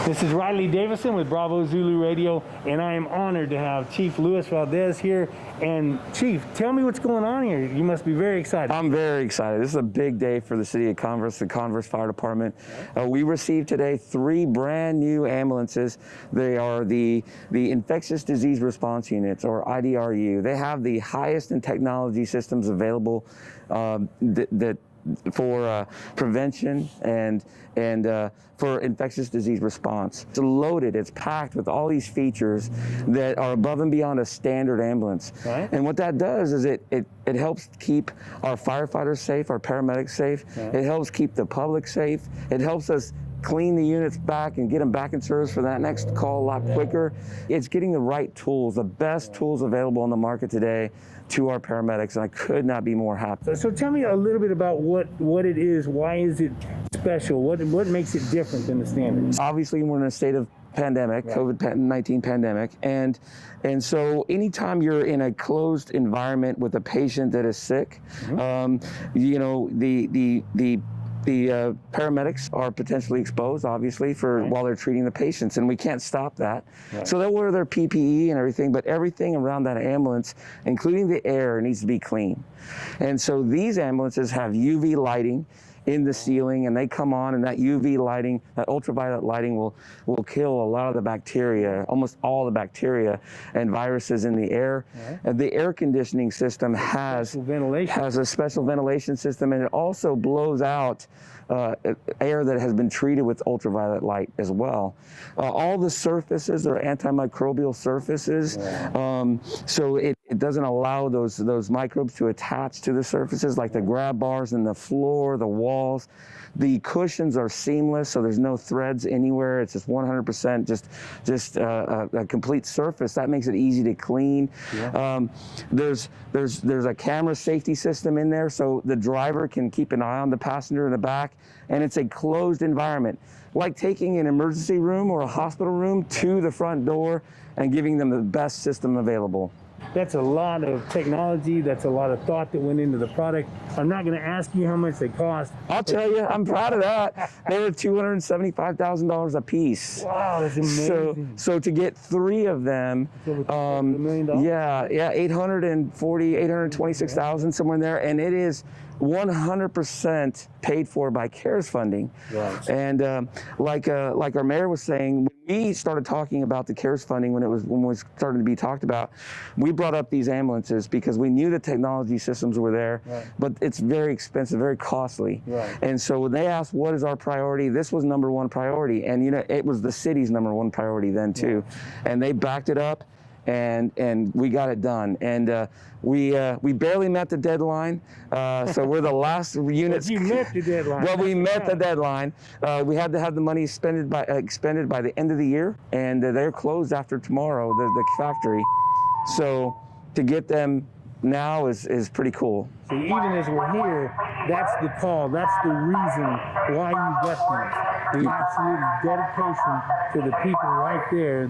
This is Riley Davison with Bravo Zulu Radio, and I am honored to have Chief Luis Valdez here. And Chief, tell me what's going on here. You must be very excited. I'm very excited. This is a big day for the city of Converse, the Converse Fire Department. We received today 3 brand new ambulances. They are the Infectious Disease Response Units, or IDRU. They have the highest in technology systems available for prevention and for infectious disease response. It's loaded, it's packed with all these features that are above and beyond a standard ambulance. Right. And what that does is it helps keep our firefighters safe, our paramedics safe. Right. It helps keep the public safe. It helps us clean the units back and get them back in service for that next call a lot quicker. It's getting the right tools, the best tools available on the market today to our paramedics, and I could not be more happy. So tell me a little bit about what it is. Why is it special? What makes it different than the standard? Obviously, we're in a state of pandemic, right. COVID-19 pandemic, and so anytime you're in a closed environment with a patient that is sick, you know, the paramedics are potentially exposed, obviously, while they're treating the patients, and we can't stop that. Right. So they'll wear their PPE and everything, but everything around that ambulance, including the air, needs to be clean. And so these ambulances have UV lighting in the ceiling, and they come on, and that UV lighting, that ultraviolet lighting will kill a lot of the bacteria, almost all the bacteria and viruses in the air. Right. The air conditioning system has a special ventilation system, and it also blows out air that has been treated with ultraviolet light as well. All the surfaces are antimicrobial surfaces, so it doesn't allow those microbes to attach to the surfaces, like the grab bars in the floor, the walls. The cushions are seamless, so there's no threads anywhere. It's just 100% just a complete surface. That makes it easy to clean. Yeah. There's a camera safety system in there, so the driver can keep an eye on the passenger in the back, and it's a closed environment, like taking an emergency room or a hospital room to the front door and giving them the best system available. That's a lot of technology. That's a lot of thought that went into the product. I'm not going to ask you how much they cost. I'll tell you, I'm proud of that. They were $275,000 a piece. Wow, that's amazing. So to get 3 of them, $1 million? Yeah, 826,000, somewhere in there, and it is 100% paid for by CARES funding. Right. And like our mayor was saying, when we started talking about the CARES funding, when it was starting to be talked about, we brought up these ambulances because we knew the technology systems were there, right. But it's very expensive, very costly. Right. And so when they asked what is our priority, this was #1 priority, and you know, it was the city's #1 priority then too. Yeah. And they backed it up. And we got it done, and we barely met the deadline, so we're the last units. You met the deadline. Well, we met the deadline. We had to have the money expended by the end of the year, and they're closed after tomorrow, the factory. So to get them now is pretty cool. So even as we're here, that's the call. That's the reason why you got these. The absolute dedication to the people right there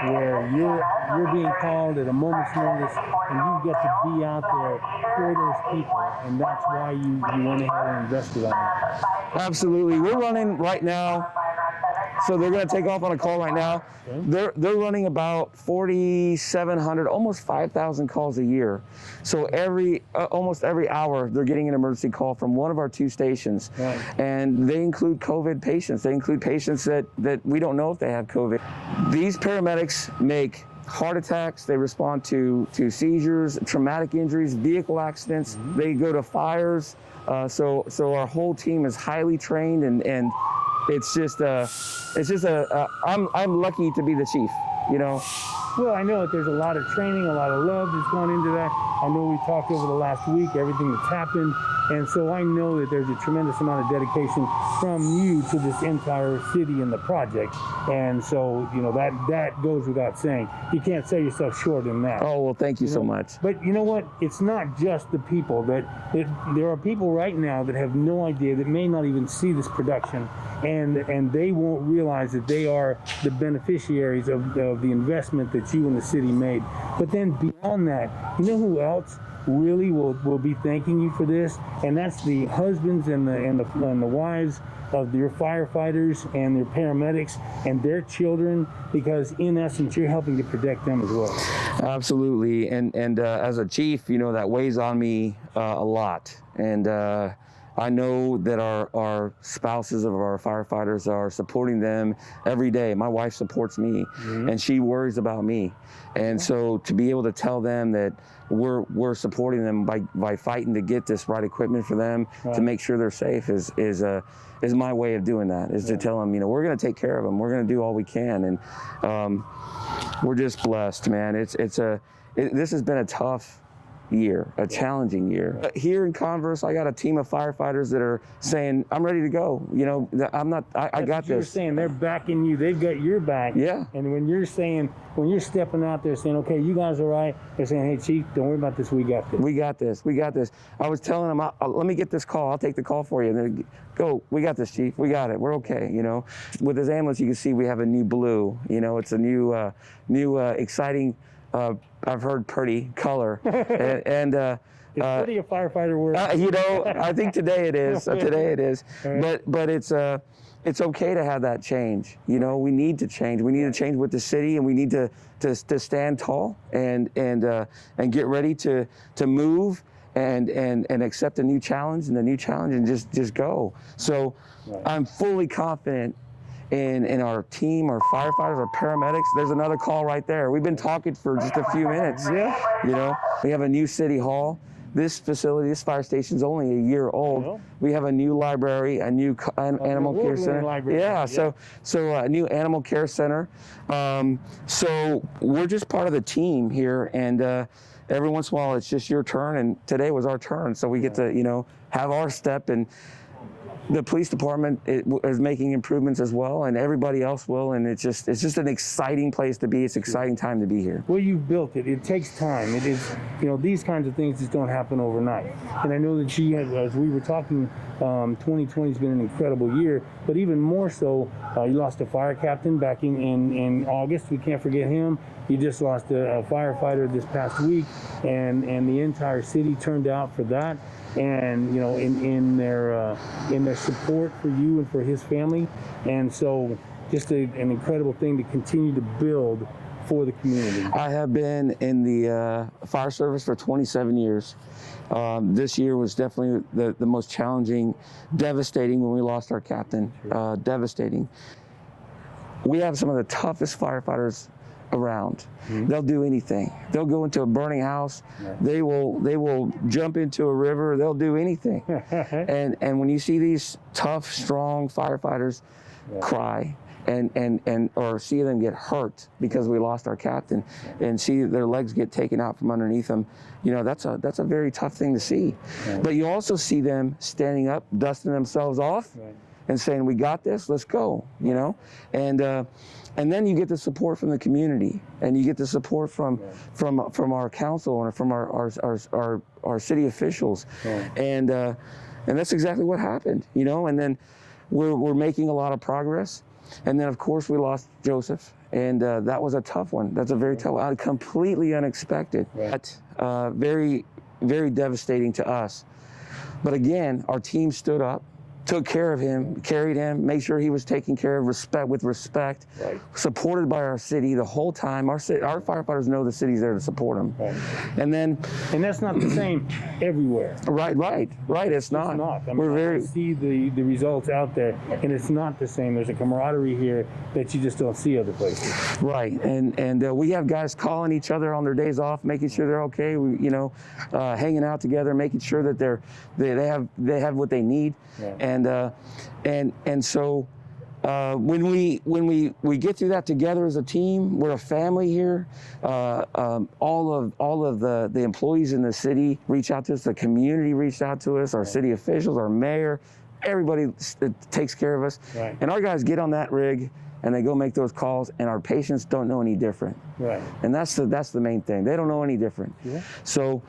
where you're being called at a moment's notice, and you get to be out there for those people, and that's why you went ahead and invested on it. Absolutely. We're running right now. So they're going to take off on a call right now. Okay. They're running about 4,700, almost 5,000 calls a year. So almost every hour, they're getting an emergency call from one of our 2 stations. Right. And they include COVID patients. They include patients that we don't know if they have COVID. These paramedics make heart attacks, they respond to seizures, traumatic injuries, vehicle accidents. Mm-hmm. They go to fires. So our whole team is highly trained, and I'm lucky to be the chief, you know. Well, I know that there's a lot of training, a lot of love that's gone into that. I know we talked over the last week, everything that's happened, and so I know that there's a tremendous amount of dedication from you to this entire city and the project. And so, you know, that goes without saying. You can't sell yourself short in that. Oh, well, thank you so much. But you know what? It's not just the people. There are people right now that have no idea, that may not even see this production, and they won't realize that they are the beneficiaries of the investment that you and the city made. But then beyond that, you know who else will be thanking you for this? And that's the husbands and the wives of your firefighters and their paramedics and their children, because in essence, you're helping to protect them as well. Absolutely, and as a chief, you know, that weighs on me a lot, and I know that our spouses of our firefighters are supporting them every day. My wife supports me, and she worries about me, and so to be able to tell them that we're supporting them by fighting to get this right equipment for them to make sure they're safe is my way of doing that. Is to tell them, you know, we're going to take care of them. We're going to do all we can, and we're just blessed, man. This has been a tough year, a challenging year. Here in Converse, I got a team of firefighters that are saying, I'm ready to go. You know, I got this. You're saying they're backing you. They've got your back. Yeah. And when you're stepping out there saying, okay, you guys are right, they're saying, hey, Chief, don't worry about this. We got this. We got this. We got this. I was telling them, let me get this call. I'll take the call for you. And then go, we got this, Chief. We got it. We're okay. You know, with this ambulance, you can see we have a new blue. You know, it's a new, exciting, I've heard pretty color, and it's pretty a firefighter word. you know, I think today it is. Today it is. Right. But it's okay to have that change. You know, we need to change. We need to change with the city, and we need to stand tall and get ready to move and accept a new challenge and just go. So I'm fully confident in our team, our firefighters, our paramedics. There's another call right there. We've been talking for just a few minutes. Yeah. You know, we have a new city hall. This facility, this fire station is only a year old. We have a new library, a new animal care center. Library. Yeah, so a new animal care center. So we're just part of the team here, and every once in a while it's just your turn, and today was our turn. So we get to, you know, have our step, and the police department is making improvements as well, and everybody else will, and it's just an exciting place to be. It's an exciting time to be here. Well, you've built it. It takes time. It is, you know, these kinds of things just don't happen overnight. And I know that she had, as we were talking, 2020 has been an incredible year, but even more so, you lost a fire captain back in August. We can't forget him. You just lost a firefighter this past week, and the entire city turned out for that. And you know, in their support for you and for his family, and so just an incredible thing to continue to build for the community. I have been in the fire service for 27 years. This year was definitely the most challenging, devastating when we lost our captain. Devastating. We have some of the toughest firefighters around. They'll do anything. They'll go into a burning house. They will jump into a river. They'll do anything. and when you see these tough, strong firefighters cry and or see them get hurt because we lost our captain, and see their legs get taken out from underneath them, you know, that's a very tough thing to see. But you also see them standing up, dusting themselves off, and saying, we got this, let's go, you know? And then you get the support from the community, and you get the support from our council and from our city officials. And that's exactly what happened, you know? And then we're making a lot of progress. And then of course we lost Joseph, and that was a tough one. That's a very tough one, completely unexpected. Very, very devastating to us. But again, our team stood up, took care of him, carried him, made sure he was taken care of with respect, supported by our city the whole time. Our firefighters know the city's there to support them. And that's not the same everywhere. Right. It's not. I mean, I see the results out there, and it's not the same. There's a camaraderie here that you just don't see other places. Right, and we have guys calling each other on their days off, making sure they're okay. We, you know, hanging out together, making sure that they have what they need. And so when we get through that together as a team, we're a family here. All of the employees in the city reach out to us. The community reached out to us. Our city officials, our mayor, everybody takes care of us. And our guys get on that rig and they go make those calls, and our patients don't know any different. And that's the main thing. They don't know any different. So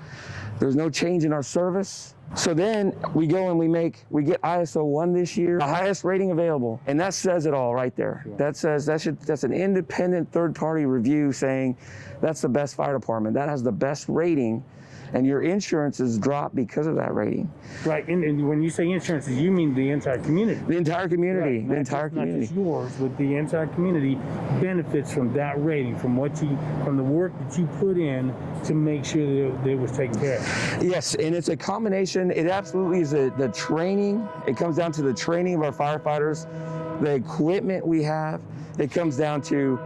there's no change in our service. So then we go and we get ISO 1 this year, the highest rating available. And that says it all right there. Sure. That says that's an independent third-party review saying that's the best fire department. That has the best rating, and your insurance is dropped because of that rating. Right, and when you say insurances, you mean the entire community. The entire community, Right. the entire community. Not just yours, but the entire community benefits from that rating, from the work that you put in to make sure that it was taken care of. Yes, and it's a combination. It absolutely is the training. It comes down to the training of our firefighters, the equipment we have. It comes down to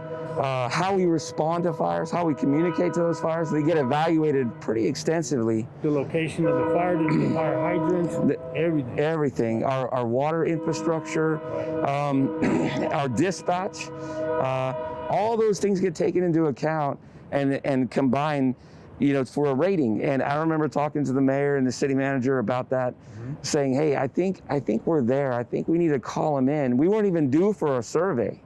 how we respond to fires, how we communicate to those fires. They get evaluated pretty extensively. The location of the fire hydrants, everything. Everything, our water infrastructure, our dispatch, all those things get taken into account and combined, for a rating. And I remember talking to the mayor and the city manager about that, saying, hey, I think we're there. I think we need to call them in. We weren't even due for a survey.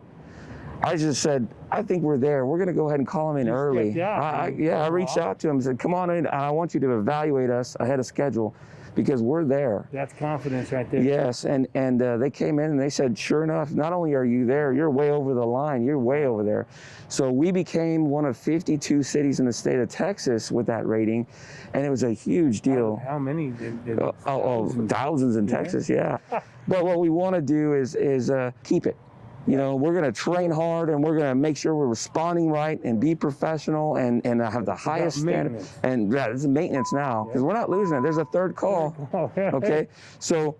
I just said, I think we're there. We're going to go ahead and call them in early. I reached out to him and said, come on in. I want you to evaluate us ahead of schedule because we're there. That's confidence right there. Yes, and they came in and they said, sure enough, not only are you there, you're way over the line. You're way over there. So we became one of 52 cities in the state of Texas with that rating, and it was a huge deal. How many? Thousands in Texas, yeah. But what we want to do is keep it. We're going to train hard, and we're going to make sure we're responding right and be professional and have the highest standard. And it's maintenance now because we're not losing it. There's a third call. Okay, so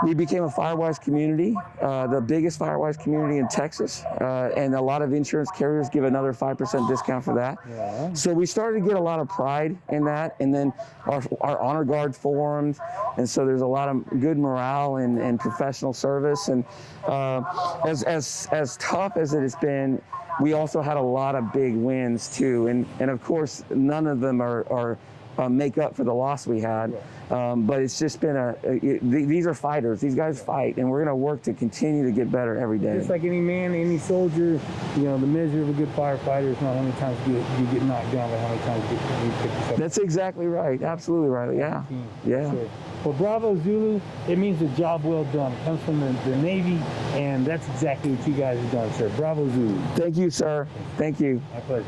we became a Firewise community, the biggest Firewise community in Texas, and a lot of insurance carriers give another 5% discount for that. Yeah. So we started to get a lot of pride in that, and then our honor guard formed, and so there's a lot of good morale and professional service. And as tough as it has been, we also had a lot of big wins too, and of course none of them are make up for the loss we had. But it's just been these are fighters. These guys fight, and we're going to work to continue to get better every day. Just like any man, any soldier, the measure of a good firefighter is not how many times you get knocked down, but how many times you pick yourself up. That's exactly right. Absolutely right. Yeah. Yeah. Sure. Well, Bravo Zulu, it means a job well done. It comes from the Navy, and that's exactly what you guys have done, sir. Bravo Zulu. Thank you, sir. Thank you. My pleasure.